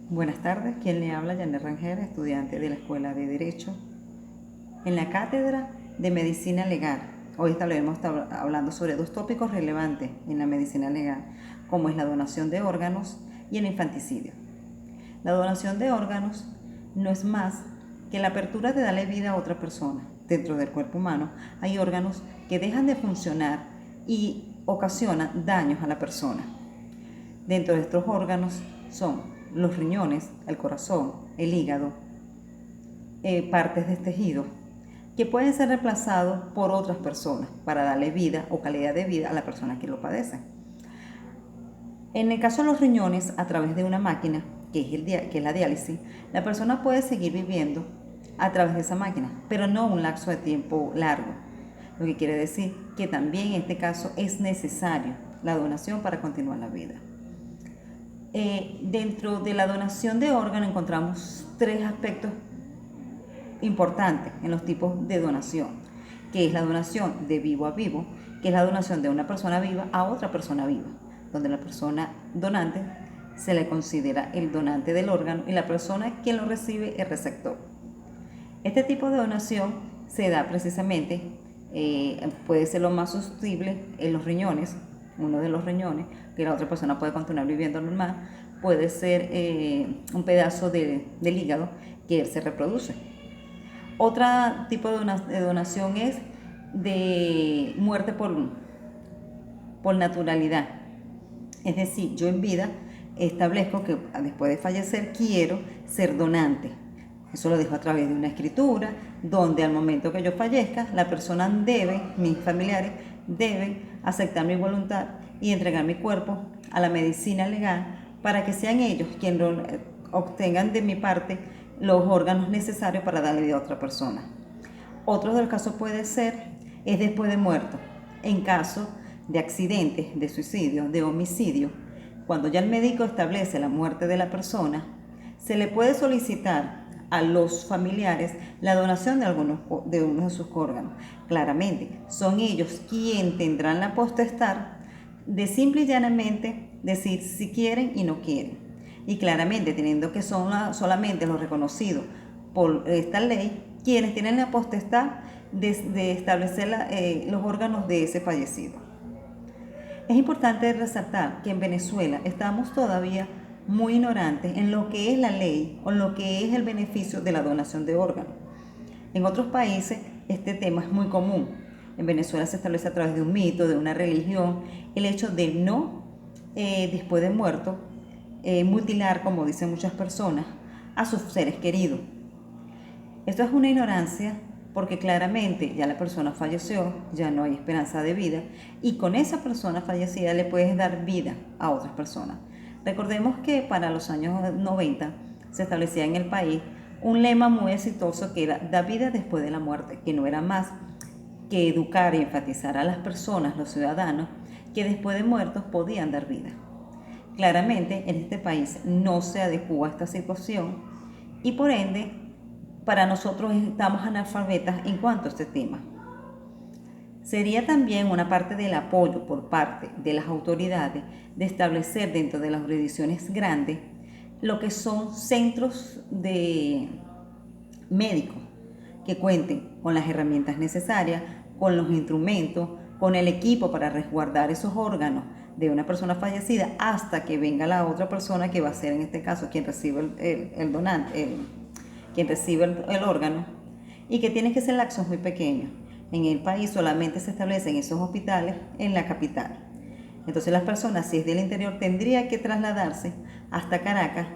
Buenas tardes, quien le habla, Janet Rangel, estudiante de la Escuela de Derecho. En la cátedra de Medicina Legal, hoy estaremos hablando sobre dos tópicos relevantes en la medicina legal, como es la donación de órganos y el infanticidio. La donación de órganos no es más que la apertura de darle vida a otra persona. Dentro del cuerpo humano hay órganos que dejan de funcionar y ocasionan daños a la persona. Dentro de estos órganos son los riñones, el corazón, el hígado, partes de tejido, que pueden ser reemplazados por otras personas para darle vida o calidad de vida a la persona que lo padece. En el caso de los riñones, a través de una máquina, que es la diálisis, la persona puede seguir viviendo a través de esa máquina, pero no un lapso de tiempo largo. Lo que quiere decir que también en este caso es necesario la donación para continuar la vida. Dentro de la donación de órganos encontramos tres aspectos importantes en los tipos de donación, que es la donación de vivo a vivo, que es la donación de una persona viva a otra persona viva, donde la persona donante se le considera el donante del órgano y la persona quien lo recibe el receptor. Este tipo de donación se da precisamente, puede ser lo más susceptible en los riñones, uno de los riñones, que la otra persona puede continuar viviendo normal, puede ser un pedazo del hígado que él se reproduce. Otro tipo de donación es de muerte por naturalidad. Es decir, yo en vida establezco que después de fallecer quiero ser donante. Eso lo dejo a través de una escritura, donde al momento que yo fallezca, la persona debe, mis familiares deben aceptar mi voluntad y entregar mi cuerpo a la medicina legal para que sean ellos quienes obtengan de mi parte los órganos necesarios para darle vida a otra persona. Otro de los casos puede ser es después de muerto, en caso de accidentes, de suicidio, de homicidio. Cuando ya el médico establece la muerte de la persona, se le puede solicitar a los familiares la donación de uno de sus órganos. Claramente, son ellos quienes tendrán la potestad de simple y llanamente decir si quieren y no quieren. Y claramente, teniendo que son solamente los reconocidos por esta ley, quienes tienen la potestad de establecer los órganos de ese fallecido. Es importante resaltar que en Venezuela estamos todavía muy ignorantes en lo que es la ley o en lo que es el beneficio de la donación de órganos. En otros países este tema es muy común. En Venezuela se establece a través de un mito, de una religión, el hecho de no, después de muerto, mutilar, como dicen muchas personas, a sus seres queridos. Esto es una ignorancia porque claramente ya la persona falleció, ya no hay esperanza de vida y con esa persona fallecida le puedes dar vida a otras personas. Recordemos que para los años 90 se establecía en el país un lema muy exitoso que era da vida después de la muerte, que no era más que educar y enfatizar a las personas, los ciudadanos, que después de muertos podían dar vida. Claramente en este país no se adecua a esta situación y por ende para nosotros estamos analfabetas en cuanto a este tema. Sería también una parte del apoyo por parte de las autoridades de establecer dentro de las jurisdicciones grandes lo que son centros de médicos que cuenten con las herramientas necesarias, con los instrumentos, con el equipo para resguardar esos órganos de una persona fallecida hasta que venga la otra persona que va a ser en este caso quien recibe el donante, quien recibe el órgano, y que tiene que ser lapsos muy pequeños. En el país solamente se establecen esos hospitales en la capital. Entonces las personas, si es del interior, tendrían que trasladarse hasta Caracas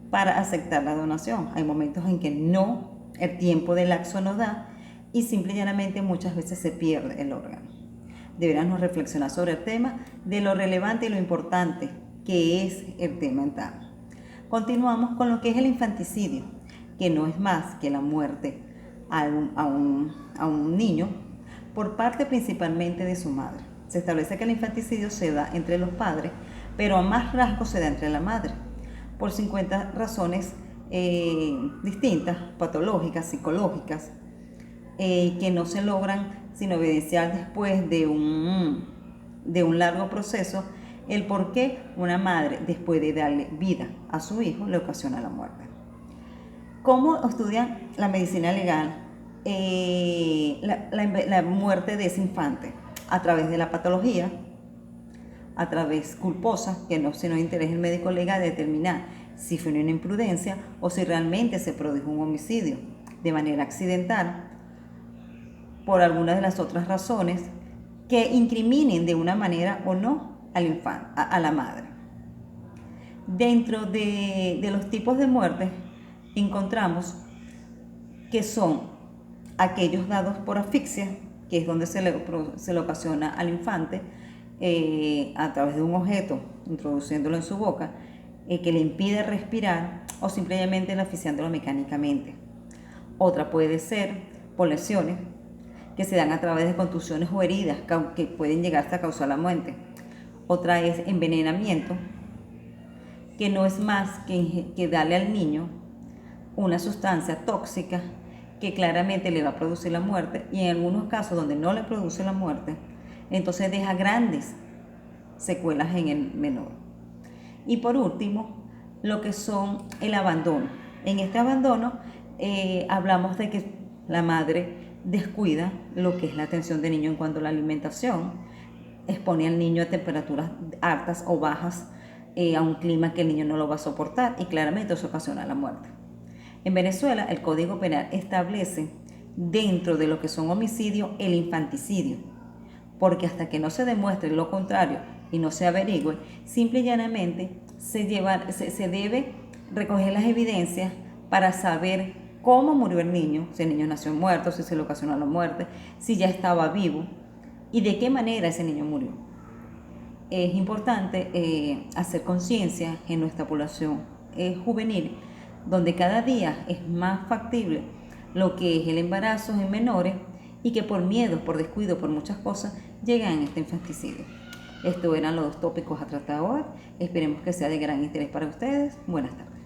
para aceptar la donación. Hay momentos en que no, el tiempo del lapso no da y simple y llanamente muchas veces se pierde el órgano. Deberíamos reflexionar sobre el tema de lo relevante y lo importante que es el tema en tal. Continuamos con lo que es el infanticidio, que no es más que la muerte a un niño por parte principalmente de su madre. Se establece que el infanticidio se da entre los padres, pero a más rasgos se da entre la madre, por 50 razones distintas, patológicas, psicológicas, que no se logran sino evidenciar después de un largo proceso el por qué una madre, después de darle vida a su hijo, le ocasiona la muerte. ¿Cómo estudia la medicina legal la muerte de ese infante? A través de la patología, a través culposa, que no se nos interesa el médico legal determinar si fue una imprudencia o si realmente se produjo un homicidio de manera accidental por alguna de las otras razones que incriminen de una manera o no al infante, a la madre. Dentro de los tipos de muerte encontramos que son aquellos dados por asfixia, que es donde se le ocasiona al infante a través de un objeto, introduciéndolo en su boca, que le impide respirar o simplemente asfixiándolo mecánicamente. Otra puede ser por lesiones que se dan a través de contusiones o heridas que pueden llegar hasta causar la muerte. Otra es envenenamiento, que no es más que darle al niño una sustancia tóxica que claramente le va a producir la muerte, y en algunos casos donde no le produce la muerte, entonces deja grandes secuelas en el menor. Y por último, lo que son el abandono. En este abandono hablamos de que la madre descuida lo que es la atención del niño en cuanto a la alimentación, expone al niño a temperaturas altas o bajas, a un clima que el niño no lo va a soportar, y claramente eso ocasiona la muerte. En Venezuela, el Código Penal establece dentro de lo que son homicidios el infanticidio, porque hasta que no se demuestre lo contrario y no se averigüe, simple y llanamente se debe recoger las evidencias para saber cómo murió el niño, si el niño nació muerto, si se le ocasionó la muerte, si ya estaba vivo y de qué manera ese niño murió. Es importante hacer conciencia en nuestra población juvenil, donde cada día es más factible lo que es el embarazo en menores y que por miedo, por descuido, por muchas cosas, llegan a este infanticidio. Estos eran los 2 tópicos a tratar hoy. Esperemos que sea de gran interés para ustedes. Buenas tardes.